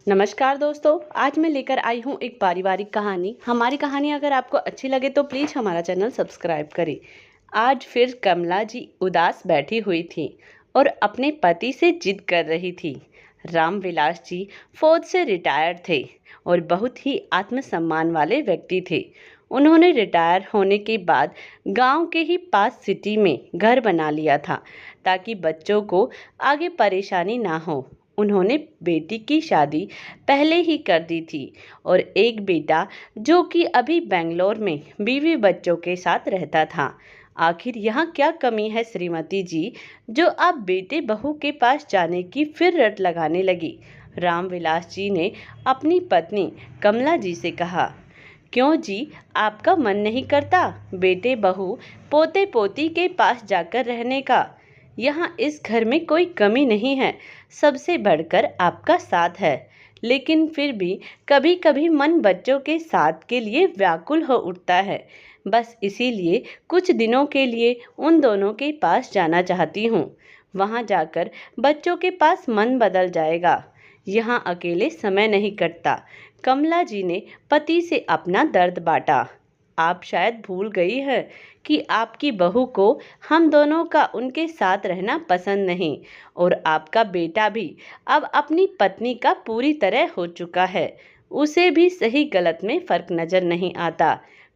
नमस्कार दोस्तों, आज मैं लेकर आई हूँ एक पारिवारिक कहानी। हमारी कहानी अगर आपको अच्छी लगे तो प्लीज़ हमारा चैनल सब्सक्राइब करें। आज फिर कमला जी उदास बैठी हुई थी और अपने पति से जिद कर रही थी। रामविलास जी फौज से रिटायर्ड थे और बहुत ही आत्मसम्मान वाले व्यक्ति थे। उन्होंने रिटायर होने के बाद गांव के ही पास सिटी में घर बना लिया था ताकि बच्चों को आगे परेशानी ना हो। उन्होंने बेटी की शादी पहले ही कर दी थी और एक बेटा जो कि अभी बेंगलोर में बीवी बच्चों के साथ रहता था। आखिर यहाँ क्या कमी है श्रीमती जी, जो आप बेटे बहू के पास जाने की फिर रट लगाने लगी? रामविलास जी ने अपनी पत्नी कमला जी से कहा। क्यों जी, आपका मन नहीं करता बेटे बहू पोते पोती के पास जाकर रहने का? यहाँ इस घर में कोई कमी नहीं है, सबसे बढ़कर आपका साथ है। लेकिन फिर भी कभी कभी मन बच्चों के साथ के लिए व्याकुल हो उठता है। बस इसीलिए कुछ दिनों के लिए उन दोनों के पास जाना चाहती हूँ। वहाँ जाकर बच्चों के पास मन बदल जाएगा। यहाँ अकेले समय नहीं कटता। कमला जी ने पति से अपना दर्द बांटा। आप शायद भूल गई है कि आपकी बहू को हम दोनों का उनके साथ रहना पसंद नहीं और आपका बेटा भी अब अपनी पत्नी का पूरी तरह हो चुका है। उसे भी सही गलत में फर्क नजर नहीं आता।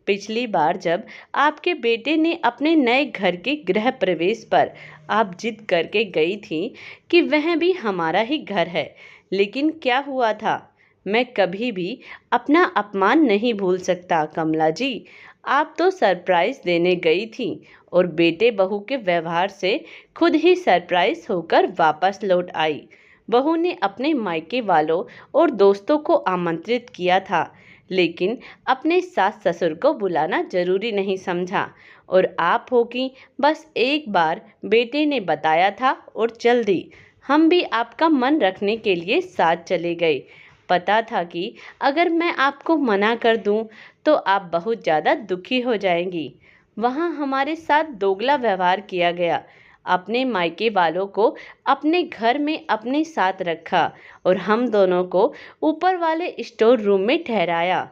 पिछली बार जब आपके बेटे ने अपने नए घर के गृह प्रवेश पर आप जिद करके गई थी कि वह भी हमारा ही घर है, लेकिन क्या हुआ था? मैं कभी भी अपना अपमान नहीं भूल सकता कमला जी। आप तो सरप्राइज देने गई थी और बेटे बहू के व्यवहार से खुद ही सरप्राइज होकर वापस लौट आई। बहू ने अपने मायके वालों और दोस्तों को आमंत्रित किया था, लेकिन अपने सास ससुर को बुलाना जरूरी नहीं समझा और आप हो कि बस एक बार बेटे ने बताया था और चल दी। हम भी आपका मन रखने के लिए साथ चले गए। पता था कि अगर मैं आपको मना कर दूं तो आप बहुत ज़्यादा दुखी हो जाएंगी। वहाँ हमारे साथ दोगला व्यवहार किया गया। अपने मायके वालों को अपने घर में अपने साथ रखा और हम दोनों को ऊपर वाले स्टोर रूम में ठहराया।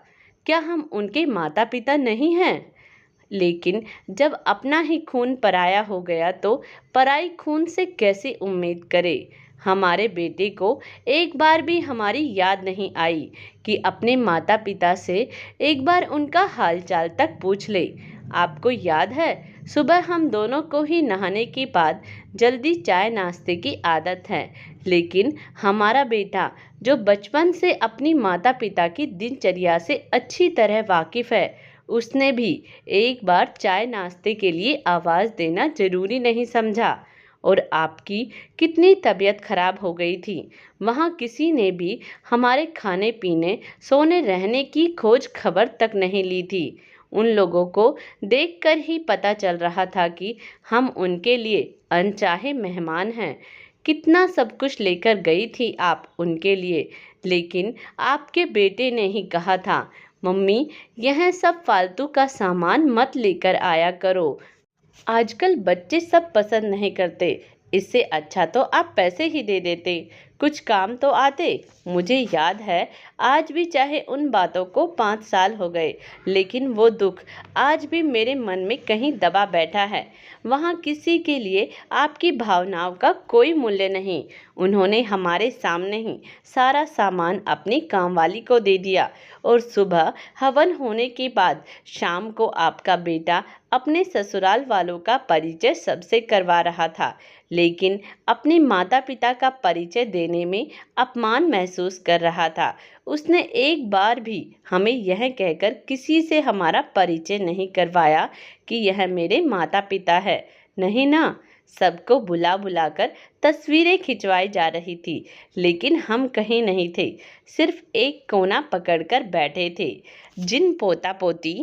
क्या हम उनके माता पिता नहीं हैं? लेकिन जब अपना ही खून पराया हो गया तो पराई खून से कैसे उम्मीद करे? हमारे बेटे को एक बार भी हमारी याद नहीं आई कि अपने माता पिता से एक बार उनका हालचाल तक पूछ ले। आपको याद है, सुबह हम दोनों को ही नहाने के बाद जल्दी चाय नाश्ते की आदत है, लेकिन हमारा बेटा जो बचपन से अपनी माता पिता की दिनचर्या से अच्छी तरह वाकिफ है, उसने भी एक बार चाय नाश्ते के लिए आवाज़ देना जरूरी नहीं समझा। और आपकी कितनी तबीयत खराब हो गई थी, वहाँ किसी ने भी हमारे खाने पीने सोने रहने की खोज खबर तक नहीं ली थी। उन लोगों को देखकर ही पता चल रहा था कि हम उनके लिए अनचाहे मेहमान हैं। कितना सब कुछ लेकर गई थी आप उनके लिए, लेकिन आपके बेटे ने ही कहा था, मम्मी यह सब फालतू का सामान मत लेकर आया करो, आजकल बच्चे सब पसंद नहीं करते। इससे अच्छा तो आप पैसे ही दे देते, कुछ काम तो आते। मुझे याद है, आज भी चाहे उन बातों को 5 साल हो गए, लेकिन वो दुख आज भी मेरे मन में कहीं दबा बैठा है। वहाँ किसी के लिए आपकी भावनाओं का कोई मूल्य नहीं। उन्होंने हमारे सामने ही सारा सामान अपनी कामवाली को दे दिया और सुबह हवन होने के बाद शाम को आपका बेटा अपने ससुराल वालों का परिचय सबसे करवा रहा था, लेकिन अपने माता पिता का परिचय देने में अपमान महसूस कर रहा था। उसने एक बार भी हमें यह कहकर किसी से हमारा परिचय नहीं करवाया कि यह मेरे माता पिता है। नहीं ना, सबको बुला बुलाकर तस्वीरें खिंचवाई जा रही थी, लेकिन हम कहीं नहीं थे, सिर्फ एक कोना पकड़कर बैठे थे। जिन पोता पोती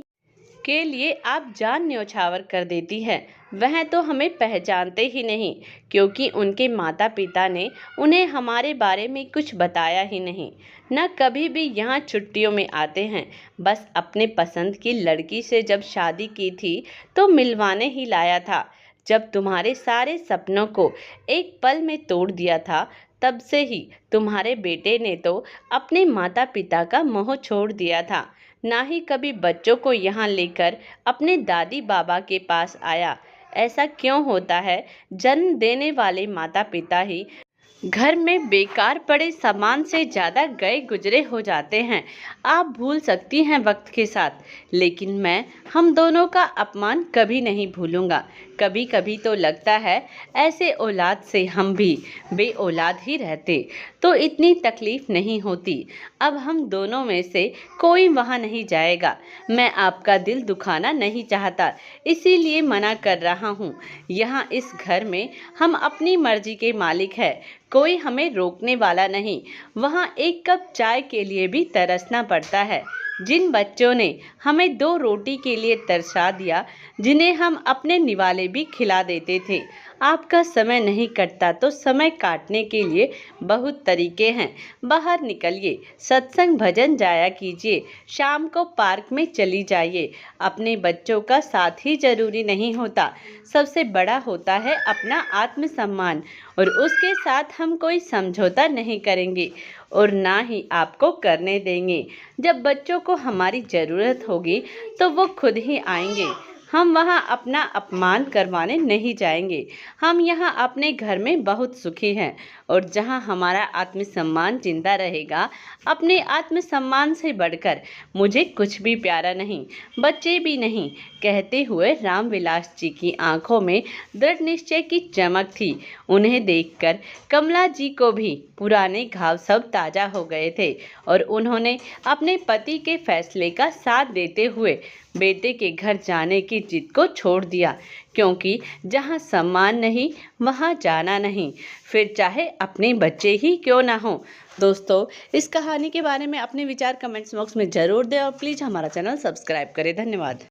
के लिए आप जान न्यौछावर कर देती है, वह तो हमें पहचानते ही नहीं, क्योंकि उनके माता पिता ने उन्हें हमारे बारे में कुछ बताया ही नहीं। न कभी भी यहाँ छुट्टियों में आते हैं। बस अपने पसंद की लड़की से जब शादी की थी तो मिलवाने ही लाया था। जब तुम्हारे सारे सपनों को एक पल में तोड़ दिया था तब से ही तुम्हारे बेटे ने तो अपने माता पिता का मोह छोड़ दिया था, ना ही कभी बच्चों को यहाँ लेकर अपने दादी बाबा के पास आया। ऐसा क्यों होता है? जन्म देने वाले माता पिता ही घर में बेकार पड़े सामान से ज़्यादा गए गुजरे हो जाते हैं। आप भूल सकती हैं वक्त के साथ, लेकिन मैं हम दोनों का अपमान कभी नहीं भूलूंगा। कभी कभी तो लगता है ऐसे औलाद से हम भी बे औलाद ही रहते तो इतनी तकलीफ नहीं होती। अब हम दोनों में से कोई वहाँ नहीं जाएगा। मैं आपका दिल दुखाना नहीं चाहता, इसीलिए मना कर रहा हूँ। यहाँ इस घर में हम अपनी मर्जी के मालिक हैं, कोई हमें रोकने वाला नहीं। वहाँ एक कप चाय के लिए भी तरसना पड़ता है। जिन बच्चों ने हमें 2 रोटी के लिए तरसा दिया, जिन्हें हम अपने निवाले भी खिला देते थे। आपका समय नहीं कटता तो समय काटने के लिए बहुत तरीके हैं। बाहर निकलिए, सत्संग भजन जाया कीजिए, शाम को पार्क में चली जाइए। अपने बच्चों का साथ ही जरूरी नहीं होता, सबसे बड़ा होता है अपना आत्मसम्मान, और उसके साथ हम कोई समझौता नहीं करेंगे और ना ही आपको करने देंगे। जब बच्चों को हमारी ज़रूरत होगी तो वो खुद ही आएंगे। हम वहाँ अपना अपमान करवाने नहीं जाएंगे। हम यहाँ अपने घर में बहुत सुखी हैं, और जहाँ हमारा आत्मसम्मान जिंदा रहेगा। अपने आत्मसम्मान से बढ़कर मुझे कुछ भी प्यारा नहीं, बच्चे भी नहीं, कहते हुए रामविलास जी की आंखों में दृढ़ निश्चय की चमक थी। उन्हें देखकर कमला जी को भी पुराने घाव सब ताज़ा हो गए थे, और उन्होंने अपने पति के फैसले का साथ देते हुए बेटे के घर जाने की जिद को छोड़ दिया, क्योंकि जहाँ सम्मान नहीं वहाँ जाना नहीं, फिर चाहे अपने बच्चे ही क्यों ना हो। दोस्तों, इस कहानी के बारे में अपने विचार कमेंट्स बॉक्स में ज़रूर दें, और प्लीज़ हमारा चैनल सब्सक्राइब करें। धन्यवाद।